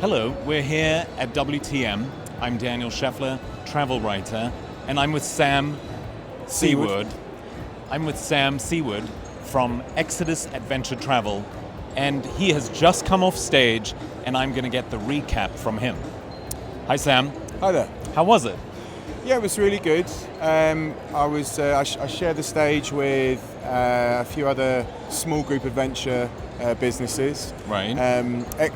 Hello, we're here at WTM. I'm Daniel Scheffler, travel writer, and I'm with Sam Seward. I'm with Sam Seward from Exodus Adventure Travel, and he has just come off stage, and I'm going to get the recap from him. Hi, Sam. Hi there. How was it? Yeah, it was really good. I shared the stage with a few other small group adventure businesses. Right.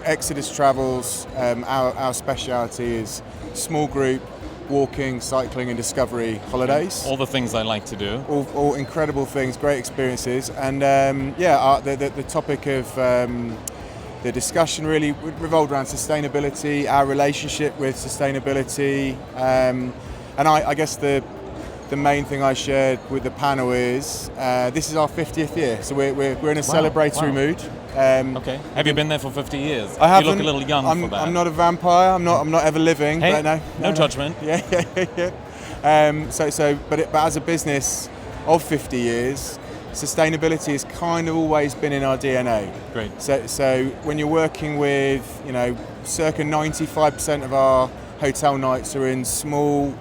Exodus Travels, our speciality is small group walking, cycling and discovery holidays. All the things I like to do. All incredible things, great experiences. And the topic of the discussion really revolved around sustainability, our relationship with sustainability. And I guess the main thing I shared with the panel is this is our 50th year, so we're in a celebratory mood. Okay. Have you been there for 50 years? I haven't. You look a little young for that. I'm not a vampire. I'm not ever living. Hey, but no judgment. Yeah. But as a business of 50 years, sustainability has kind of always been in our DNA. Great. So when you're working with, circa 95% of our hotel nights are in small,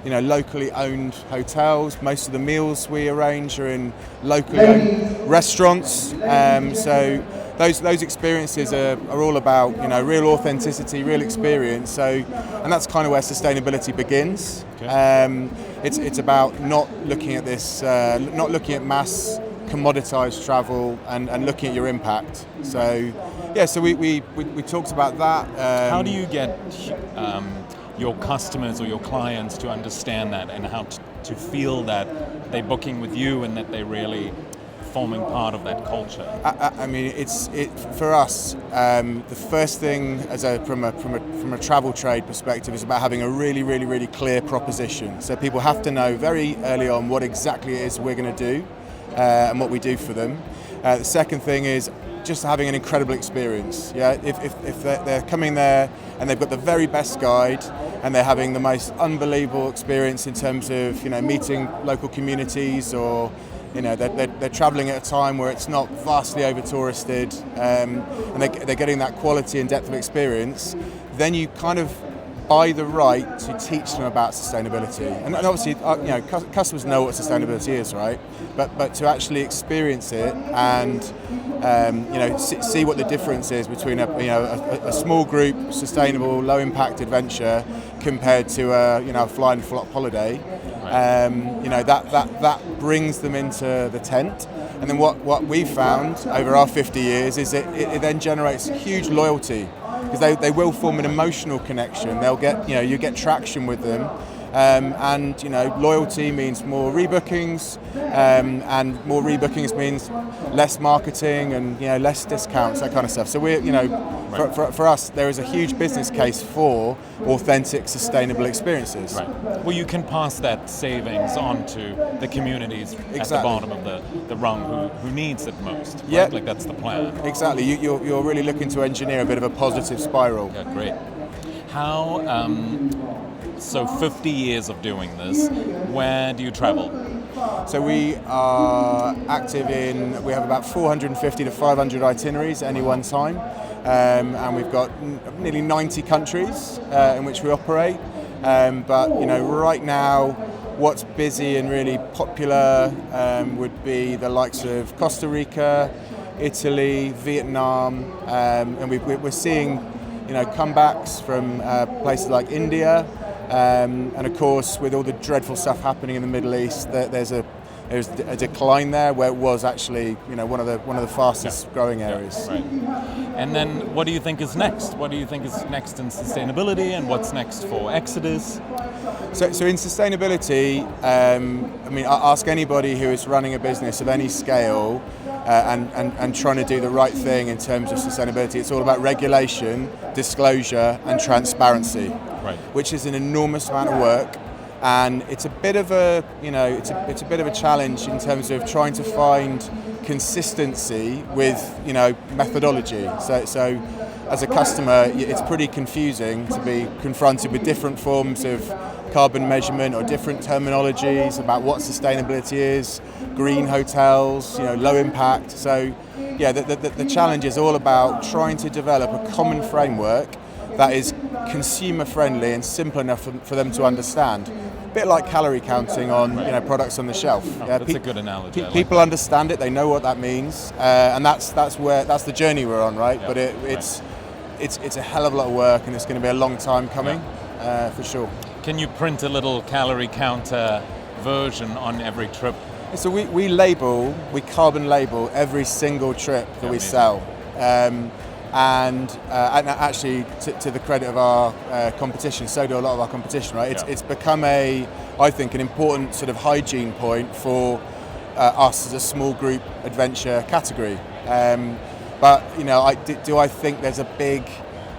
locally owned hotels. Most of the meals we arrange are in locally owned restaurants. So those experiences are all about, real authenticity, real experience. And that's kind of where sustainability begins. Okay. It's about not looking at this, not looking at mass commoditized travel and looking at your impact. So we talked about that. How do you get your customers or your clients to understand that and how to feel that they're booking with you and that they're really forming part of that culture? I mean, for us. The first thing, from a travel trade perspective, is about having a really, really, really clear proposition. So people have to know very early on what exactly it is we're going to do and what we do for them. The second thing is just having an incredible experience. Yeah, if they're coming there and they've got the very best guide and they're having the most unbelievable experience in terms of meeting local communities, or they're travelling at a time where it's not vastly over touristed, and they're getting that quality and depth of experience, then you kind of buy the right to teach them about sustainability. And obviously, customers know what sustainability is, right? But to actually experience it and see what the difference is between a small group, sustainable, low impact adventure compared to a fly and flop holiday. That brings them into the tent. And then what we've found over our 50 years is it then generates huge loyalty, because they will form an emotional connection. They'll get, you get traction with them, and loyalty means more rebookings, and more rebookings means less marketing and less discounts, that kind of stuff. So for us, there is a huge business case for authentic, sustainable experiences. Right. Well, you can pass that savings on to the communities at the bottom of the rung who needs it most. Right? Yeah, like that's the plan. Exactly. You're really looking to engineer a bit of a positive spiral. Yeah, great. How? So 50 years of doing this. Where do you travel? So we are active we have about 450 to 500 itineraries at any one time, and we've got nearly 90 countries in which we operate. But right now, what's busy and really popular would be the likes of Costa Rica, Italy, Vietnam, and we're seeing comebacks from places like India. And of course, with all the dreadful stuff happening in the Middle East, there's a decline there, where it was actually one of the fastest growing areas. Right. And then, what do you think is next? What do you think is next in sustainability, and what's next for Exodus? So in sustainability, I ask anybody who is running a business of any scale and trying to do the right thing in terms of sustainability. It's all about regulation, disclosure, and transparency. Right. Which is an enormous amount of work, and it's a bit of a it's a bit of a challenge in terms of trying to find consistency with methodology. So as a customer, it's pretty confusing to be confronted with different forms of carbon measurement or different terminologies about what sustainability is, green hotels, low impact. So yeah, the challenge is all about trying to develop a common framework that is consumer friendly and simple enough for them to understand. A bit like calorie counting on products on the shelf. That's a good analogy. People understand it; they know what that means, and that's the journey we're on, right? But it's a hell of a lot of work, and it's going to be a long time coming, for sure. Can you print a little calorie counter version on every trip? So we carbon label every single trip that we sell. And actually, to the credit of our competition, so do a lot of our competition, right? It's become I think, an important sort of hygiene point for us as a small group adventure category. But do I think there's a big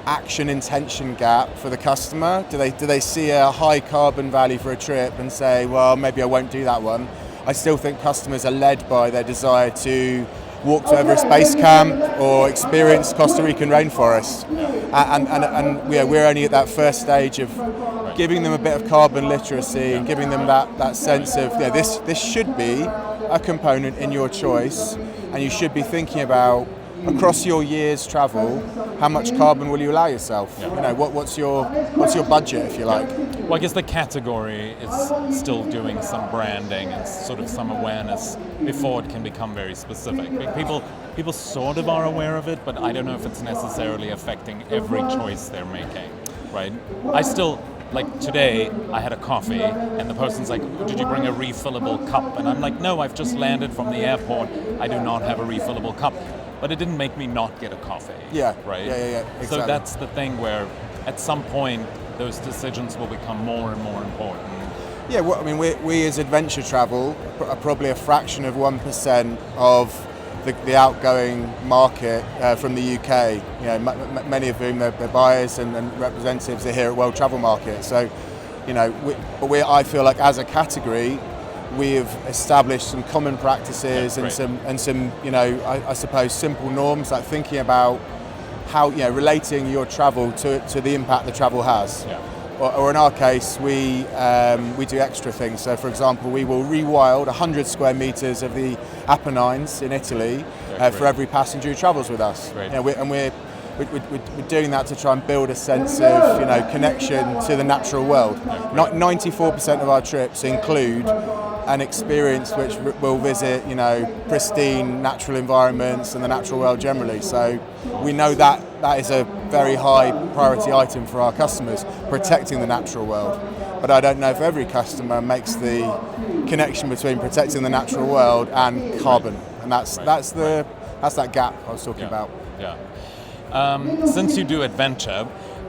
action intention gap for the customer? Do they see a high carbon value for a trip and say, well, maybe I won't do that one? I still think customers are led by their desire to walk to Everest Base Camp or experience Costa Rican rainforest, and we're only at that first stage of giving them a bit of carbon literacy and giving them that sense of this should be a component in your choice, and you should be thinking about across your year's travel, how much carbon will you allow yourself? What's your budget, if you like? Well, I guess the category is still doing some branding and sort of some awareness before it can become very specific. People sort of are aware of it, but I don't know if it's necessarily affecting every choice they're making, right? I still, like today, I had a coffee and the person's like, did you bring a refillable cup? And I'm like, no, I've just landed from the airport. I do not have a refillable cup. But it didn't make me not get a coffee. Yeah. Right? Yeah. Exactly. So that's the thing where at some point those decisions will become more and more important. Yeah, well, I mean, we as adventure travel are probably a fraction of 1% of the outgoing market from the UK. Many of whom they're buyers and representatives are here at World Travel Market. So, I feel like as a category, we have established some common practices and some I suppose simple norms, like thinking about how relating your travel to the impact the travel has. Or in our case, we do extra things. So, for example, we will rewild 100 square meters of the Apennines in Italy for every passenger who travels with us. We're doing that to try and build a sense of connection to the natural world. 94% of our trips include an experience which will visit pristine natural environments and the natural world generally. So we know that is a very high priority item for our customers, protecting the natural world. But I don't know if every customer makes the connection between protecting the natural world and carbon, and that's that gap I was talking about. Since you do adventure,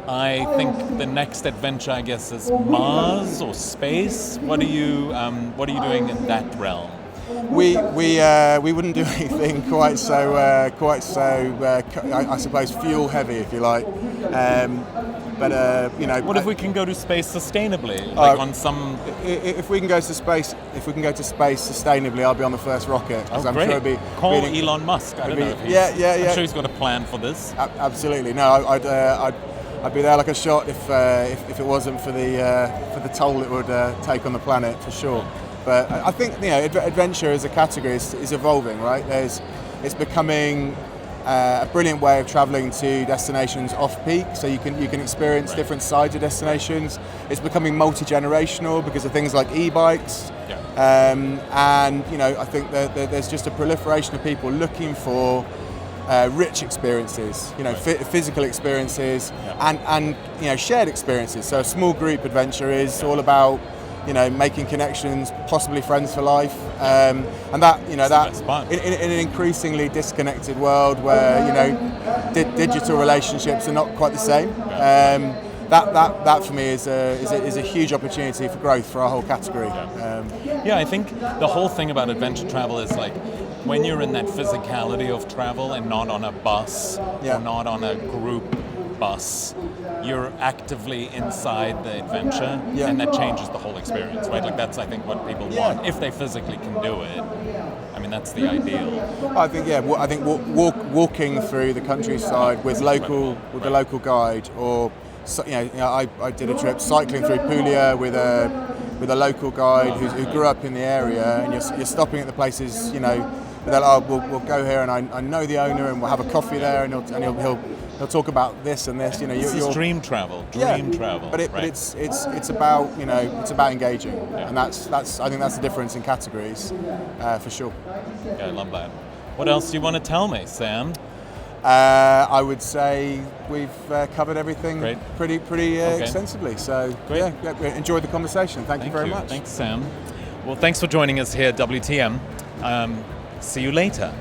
I think the next adventure, I guess, is Mars or space. What are you doing in that realm? We wouldn't do anything quite so I suppose fuel heavy, if you like. What if we can go to space sustainably, like on some? If we can go to space sustainably, I'll be on the first rocket. Oh, I'm great! Sure it'll be Call Elon Musk. I don't know if he's. Yeah. I'm sure he's got a plan for this. Absolutely. No, I'd be there like a shot if it wasn't for the toll it would take on the planet, for sure. But I think adventure as a category is evolving, right? It's becoming a brilliant way of travelling to destinations off-peak, so you can experience different sides of destinations. It's becoming multi-generational because of things like e-bikes, and I think that there's just a proliferation of people looking for rich experiences, physical experiences, and shared experiences. So a small group adventure is all about making connections, possibly friends for life, and that in an increasingly disconnected world where digital relationships are not quite the same. That for me is a huge opportunity for growth for our whole category. I think the whole thing about adventure travel is like when you're in that physicality of travel and not on a bus or not on a group bus, you're actively inside the adventure, and that changes the whole experience, right? Like that's, I think, what people want if they physically can do it. I mean, that's the ideal. I think walking through the countryside with the local guide, or So, I did a trip cycling through Puglia with a local guide who grew up in the area, and you're stopping at the places, they're like, oh, we'll go here, and I know the owner, and we'll have a coffee there, and he'll talk about this and this. This is dream travel. Travel. But it's about it's about engaging, and that's I think that's the difference in categories, for sure. Yeah, I love that. What else do you want to tell me, Sam? I would say we've covered everything pretty extensively. So enjoyed the conversation. Thank you very much. Thanks, Sam. Well, thanks for joining us here at WTM. See you later.